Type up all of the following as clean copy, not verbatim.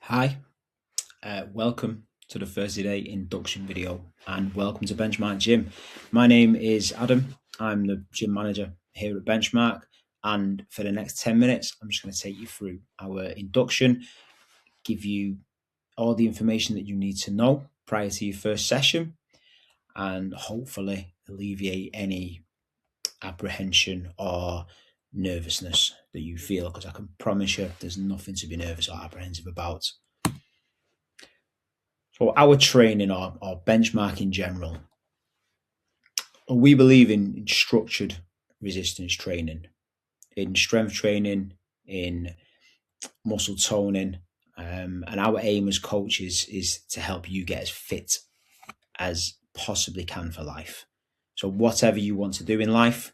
Hi, welcome to the Thursday day induction video and welcome to Benchmark Gym. My name is Adam. I'm the gym manager here at Benchmark, and for the next 10 minutes, I'm just going to take you through our induction, give you all the information that you need to know prior to your first session, and hopefully alleviate any apprehension or nervousness that you feel, because I can promise you there's nothing to be nervous or apprehensive about. So our training or benchmark in general, we believe in structured resistance training, in strength training, in muscle toning, and our aim as coaches is to help you get as fit as possibly can for life. So whatever you want to do in life,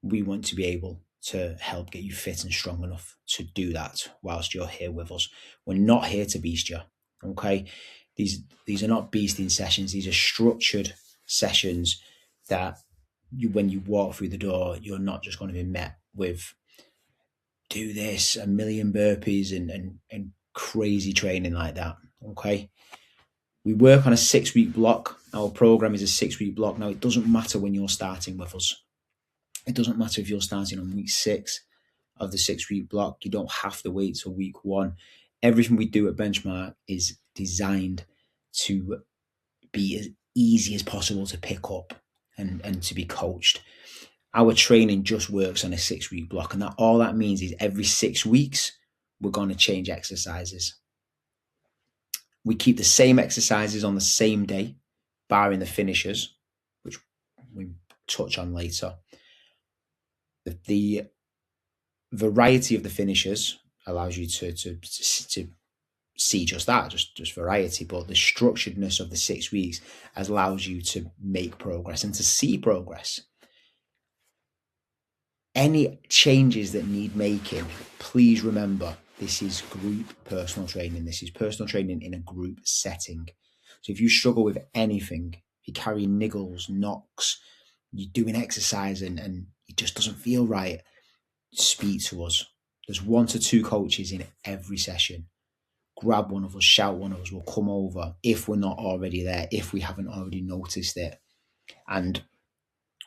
we want to be able to help get you fit and strong enough to do that whilst you're here with us. We're not here to beast you, okay? These are not beasting sessions. These are structured sessions that when you walk through the door, you're not just going to be met with do this, a million burpees and crazy training like that, okay? We work on a 6-week block. Our program is a 6-week block. Now, it doesn't matter when you're starting with us. It doesn't matter if you're starting on week 6 of the 6-week block. You don't have to wait till week 1. Everything we do at Benchmark is designed to be as easy as possible to pick up and to be coached. Our training just works on a 6-week block, and all that means is every 6 weeks we're going to change exercises. We keep the same exercises on the same day, barring the finishers, which we touch on later. The variety of the finishers allows you to see just that, just variety, but the structuredness of the 6 weeks allows you to make progress and to see progress. Any changes that need making, please remember, this is group personal training. This is personal training in a group setting. So if you struggle with anything, if you carry niggles, knocks, you're doing exercise and it just doesn't feel right, speak to us. There's 1 to 2 coaches in every session. Grab one of us, shout one of us, we'll come over if we're not already there, if we haven't already noticed it. And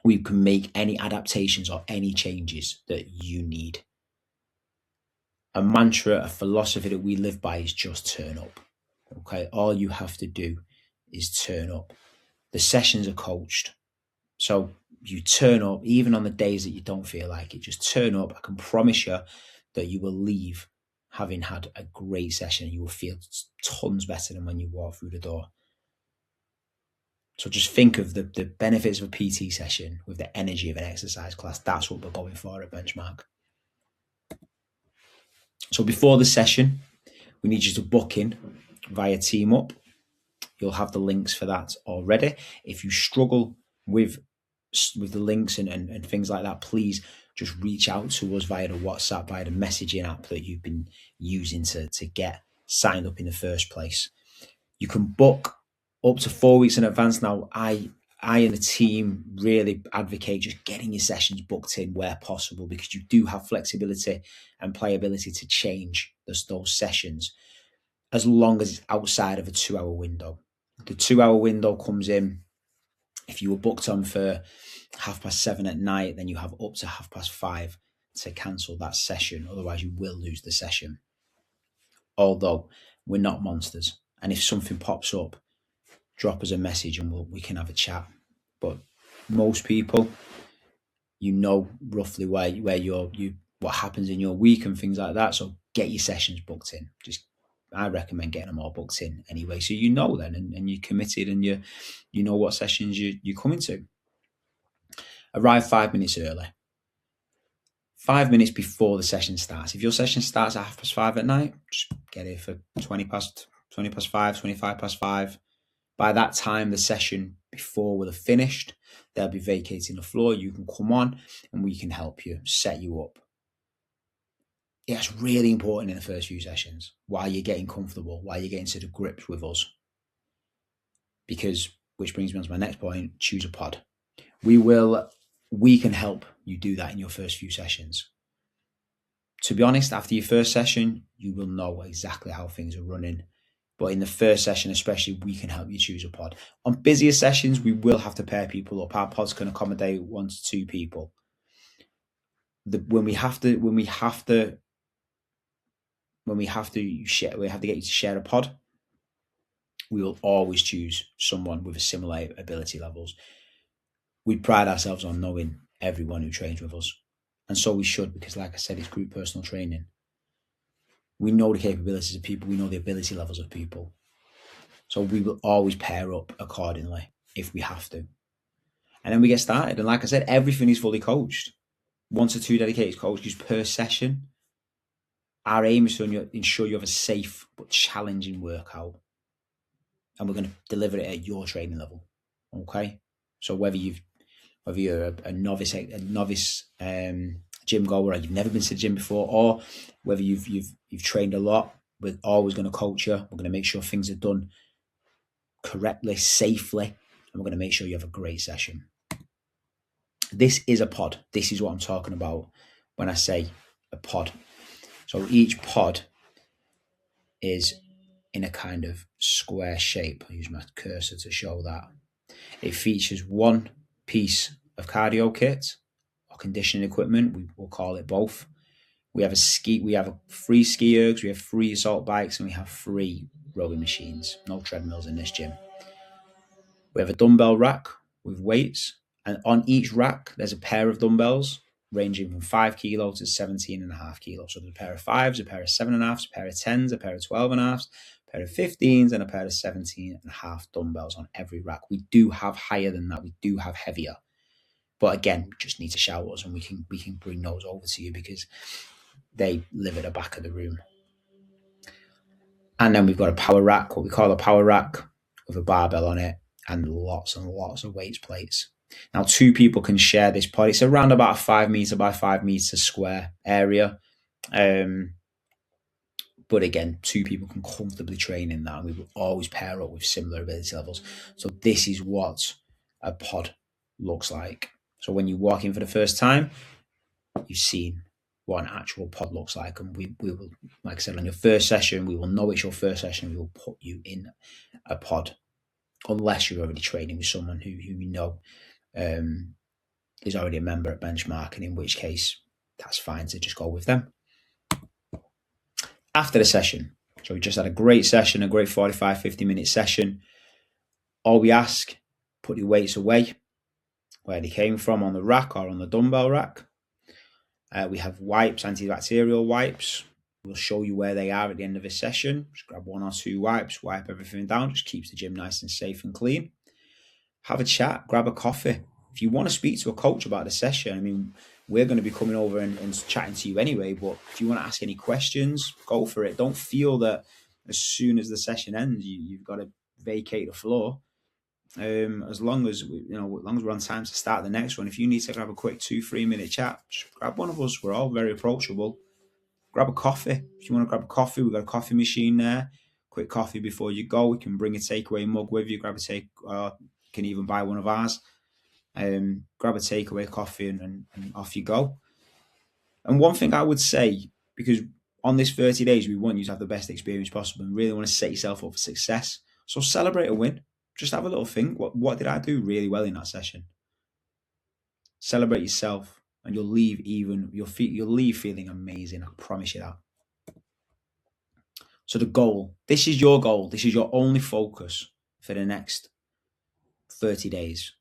we can make any adaptations or any changes that you need. A mantra, a philosophy that we live by is just turn up. Okay, all you have to do is turn up. The sessions are coached. So you turn up even on the days that you don't feel like it. Just turn up. I can promise you that you will leave having had a great session. You will feel tons better than when you walk through the door. So just think of the benefits of a PT session with the energy of an exercise class. That's what we're going for at Benchmark. So before the session, we need you to book in via Team Up. You'll have the links for that already. If you struggle with the links and things like that, please just reach out to us via the WhatsApp, via the messaging app that you've been using to get signed up in the first place. You can book up to 4 weeks in advance. Now, I and the team really advocate just getting your sessions booked in where possible, because you do have flexibility and playability to change those sessions as long as it's outside of a 2-hour window. The 2-hour window comes in, if you were booked on for 7:30 at night, then you have up to 5:30 to cancel that session. Otherwise, you will lose the session. Although we're not monsters, and if something pops up, drop us a message and we can have a chat. But most people, you know roughly where what happens in your week and things like that. So get your sessions booked in. I recommend getting them all booked in anyway, so you know then, and you're committed, and you know what sessions you're coming to. Arrive 5 minutes early. 5 minutes before the session starts. If your session starts at 5:30 at night, just get here for 20 past 5, 25 past 5. By that time, the session before will have finished. They'll be vacating the floor. You can come on and we can help you, set you up. It's really important in the first few sessions while you're getting comfortable, while you're getting to the grips with us. Because, which brings me on to my next point, choose a pod. We can help you do that in your first few sessions. To be honest, after your first session, you will know exactly how things are running. But in the first session, especially, we can help you choose a pod. On busier sessions, we will have to pair people up. Our pods can accommodate 1 to 2 people. When we have to get you to share a pod, we will always choose someone with a similar ability levels. We pride ourselves on knowing everyone who trains with us, and so we should, because, like I said, it's group personal training. We know the capabilities of people. We know the ability levels of people. So we will always pair up accordingly if we have to. And then we get started. And like I said, everything is fully coached. 1 to 2 dedicated coaches per session. Our aim is to ensure you have a safe but challenging workout. And we're going to deliver it at your training level. Okay? So whether you're a novice gym goer, or you've never been to the gym before, or whether you've trained a lot, we're always going to coach you. We're going to make sure things are done correctly, safely, and we're going to make sure you have a great session. This is a pod. This is what I'm talking about when I say a pod. So each pod is in a kind of square shape. I'll use my cursor to show that. It features 1 piece of cardio kit or conditioning equipment. We will call it both. We have 3 ski ergs, we have 3 assault bikes, and we have 3 rowing machines. No treadmills in this gym. We have a dumbbell rack with weights, and on each rack there's a pair of dumbbells ranging from 5 kilo to 17.5 kilos. So there's a pair of 5s, a pair of 7.5s, a pair of 10s, a pair of 12.5s, a pair of 15s, and a pair of 17.5 dumbbells on every rack. We do have higher than that. We do have heavier. But again, we just need to shout us, and we can bring those over to you because they live at the back of the room. And then we've got a power rack, what we call a power rack, with a barbell on it and lots of weights plates. Now, 2 people can share this pod. It's around about a 5 meter by 5 meter square area. But again, 2 people can comfortably train in that, and we will always pair up with similar ability levels. So this is what a pod looks like. So when you walk in for the first time, you've seen what an actual pod looks like, and we will, like I said, on your first session, we will know it's your first session. We will put you in a pod, unless you're already training with someone who we know is already a member at Benchmark, and in which case that's fine to just go with them. After the session, so we just had a great session, a great 45-50 minute session. All we ask, put your weights away where they came from, on the rack or on the dumbbell rack. We have wipes, antibacterial wipes. We'll show you where they are at the end of the session. Just grab 1 or 2 wipes, wipe everything down. Just keeps the gym nice and safe and clean. Have a chat, grab a coffee. If you want to speak to a coach about the session, I mean, we're going to be coming over and chatting to you anyway, but if you want to ask any questions, go for it. Don't feel that as soon as the session ends, you've got to vacate the floor. As long as we're on time to start the next one, if you need to grab a quick 2-3 minute chat, just grab one of us. We're all very approachable. Grab a coffee. If you want to grab a coffee, we've got a coffee machine there. Quick coffee before you go. We can bring a takeaway mug with you. You can even buy one of ours. Grab a takeaway coffee and off you go. And one thing I would say, because on this 30 days, we want you to have the best experience possible and really want to set yourself up for success. So celebrate a win. Just have a little think. What did I do really well in that session? Celebrate yourself, and you'll leave feeling amazing. I promise you that. So the goal, this is your goal. This is your only focus for the next 30 days.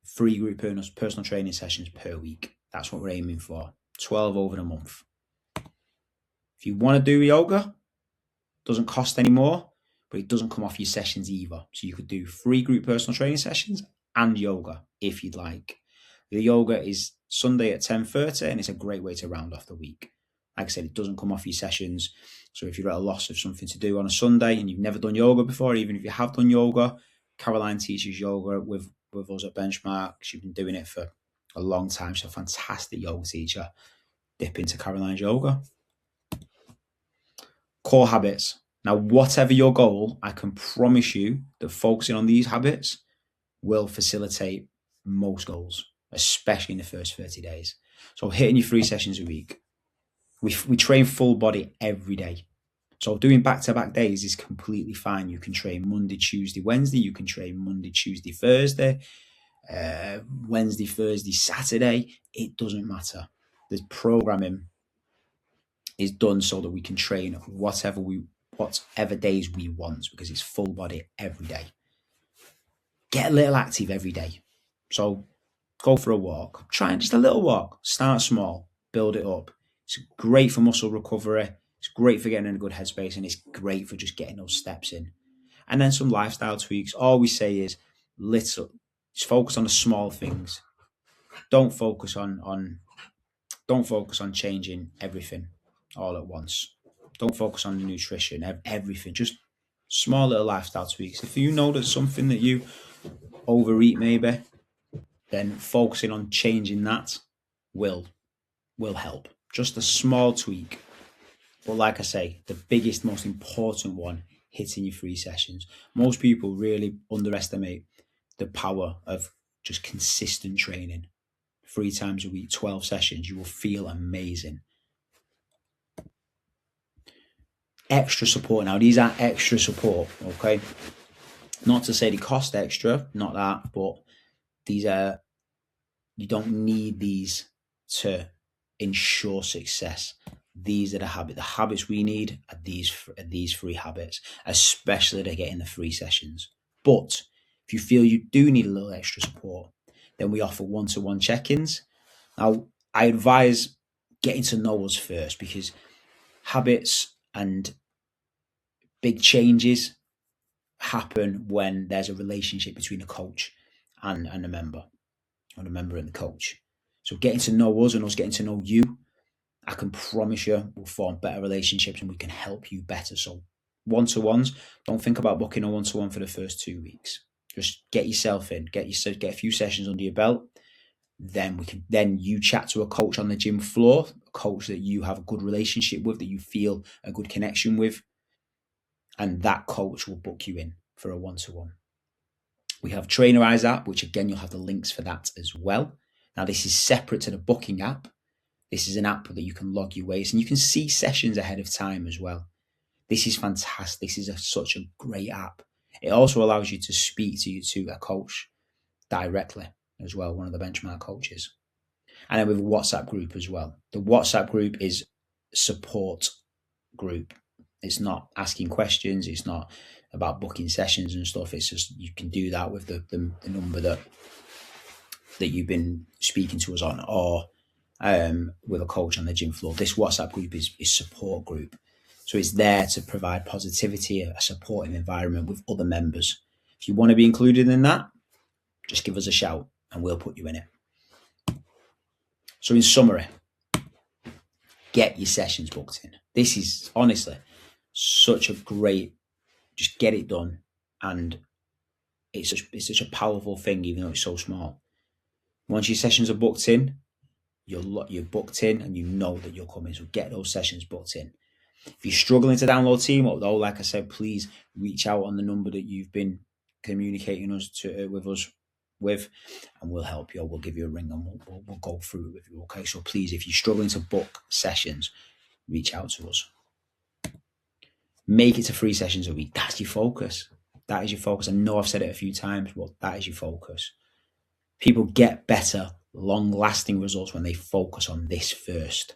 3 group personal training sessions per week. That's what we're aiming for. 12 over the month. If you want to do yoga, doesn't cost any more, but it doesn't come off your sessions either. So you could do 3 group personal training sessions and yoga if you'd like. The yoga is Sunday at 10:30, and it's a great way to round off the week. Like I said, it doesn't come off your sessions. So if you're at a loss of something to do on a Sunday and you've never done yoga before, even if you have done yoga, Caroline teaches yoga with us at Benchmark. She's been doing it for a long time. She's a fantastic yoga teacher. Dip into Caroline's yoga. Core habits. Now, whatever your goal, I can promise you that focusing on these habits will facilitate most goals, especially in the first 30 days. So hitting your 3 sessions a week, We train full body every day. So doing back-to-back days is completely fine. You can train Monday, Tuesday, Wednesday. You can train Monday, Tuesday, Thursday, Wednesday, Thursday, Saturday. It doesn't matter. The programming is done so that we can train whatever days we want, because it's full body every day. Get a little active every day. So go for a walk. Try just a little walk. Start small. Build it up. It's great for muscle recovery. It's great for getting in a good headspace, and it's great for just getting those steps in. And then some lifestyle tweaks. All we say is just focus on the small things. Don't focus on changing everything all at once. Don't focus on the nutrition, everything. Just small little lifestyle tweaks. If you know there's something that you overeat maybe, then focusing on changing that will help. Just a small tweak. But like I say, the biggest, most important one, hitting your 3 sessions. Most people really underestimate the power of just consistent training. 3 times a week, 12 sessions, you will feel amazing. Extra support. Now, these are extra support, okay? Not to say they cost extra, not that, but these are, you don't need these to ensure success. These are the habits we need are these 3 habits, especially to get in the 3 sessions. But if you feel you do need a little extra support, then we offer one-to-one check-ins. Now, I advise getting to know us first, because habits and big changes happen when there's a relationship between a coach and a member, or the member and the coach. So getting to know us and us getting to know you, I can promise you we'll form better relationships and we can help you better. So one-to-ones, don't think about booking a one-to-one for the first 2 weeks. Just get yourself in, get a few sessions under your belt. Then you chat to a coach on the gym floor, a coach that you have a good relationship with, that you feel a good connection with, and that coach will book you in for a one-to-one. We have Trainerize app, which again, you'll have the links for that as well. Now, this is separate to the booking app. This is an app that you can log your weights and you can see sessions ahead of time as well. This is fantastic. This is such a great app. It also allows you to speak to a coach directly as well, one of the benchmark coaches. And then we have a WhatsApp group as well. The WhatsApp group is support group. It's not asking questions. It's not about booking sessions and stuff. It's just, you can do that with the number that you've been speaking to us on, or with a coach on the gym floor. This WhatsApp group is support group. So it's there to provide positivity, a supportive environment with other members. If you want to be included in that, just give us a shout and we'll put you in it. So in summary, get your sessions booked in. This is honestly such a great, just get it done. And it's such a powerful thing, even though it's so small. Once your sessions are booked in, you're booked in and you know that you're coming. So get those sessions booked in. If you're struggling to download Team Up, though, like I said, please reach out on the number that you've been communicating with us with, and we'll help you. We'll give you a ring and we'll go through it with you. Okay, so please, if you're struggling to book sessions, reach out to us. Make it to 3 sessions a week. That's your focus. That is your focus. I know I've said it a few times, but that is your focus. People get better, long-lasting results when they focus on this first.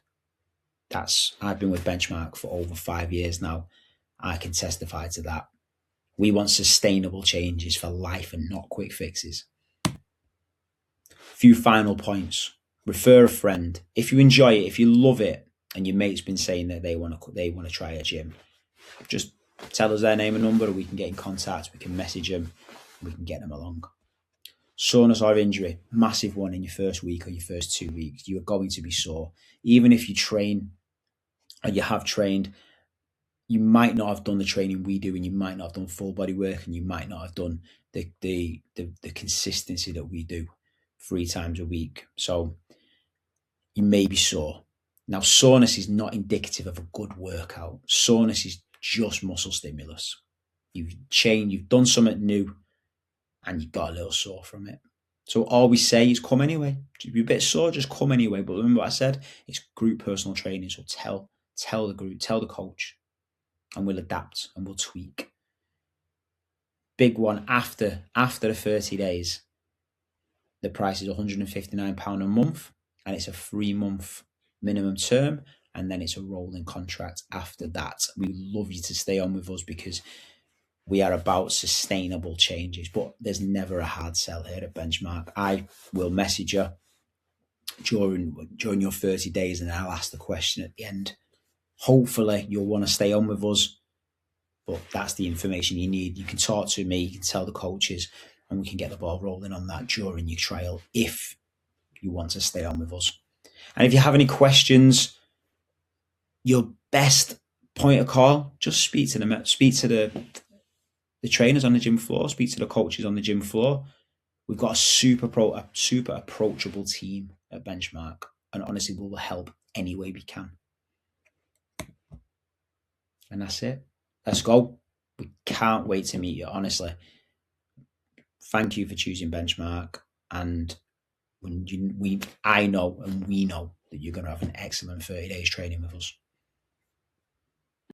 I've been with Benchmark for over 5 years now. I can testify to that. We want sustainable changes for life and not quick fixes. Few final points. Refer a friend. If you enjoy it, if you love it, and your mate's been saying that they want to try a gym, just tell us their name and number, and we can get in contact. We can message them. We can get them along. Soreness or injury, massive one in your first week or your first 2 weeks. You are going to be sore. Even if you train and you have trained, you might not have done the training we do, and you might not have done full body work, and you might not have done the consistency that we do 3 times a week. So you may be sore. Now, soreness is not indicative of a good workout. Soreness is just muscle stimulus. You've done something new, and you got a little sore from it. So all we say is come anyway. If you're a bit sore, just come anyway. But remember what I said? It's group personal training. So tell the group, tell the coach, and we'll adapt and we'll tweak. Big one after the 30 days, the price is £159 a month, and it's a 3-month minimum term, and then it's a rolling contract after that. We love you to stay on with us because we are about sustainable changes, but there's never a hard sell here at Benchmark. I will message you during your 30 days, and I'll ask the question at the end. Hopefully you'll want to stay on with us, but that's the information you need. You can talk to me, you can tell the coaches, and we can get the ball rolling on that during your trial if you want to stay on with us. And if you have any questions, your best point of call, just speak to them. Speak to the trainers on the gym floor, speak to the coaches on the gym floor. We've got a super approachable team at Benchmark, and honestly, we'll help any way we can. And that's it. Let's go. We can't wait to meet you, honestly. Thank you for choosing Benchmark, and I know and we know that you're going to have an excellent 30 days training with us.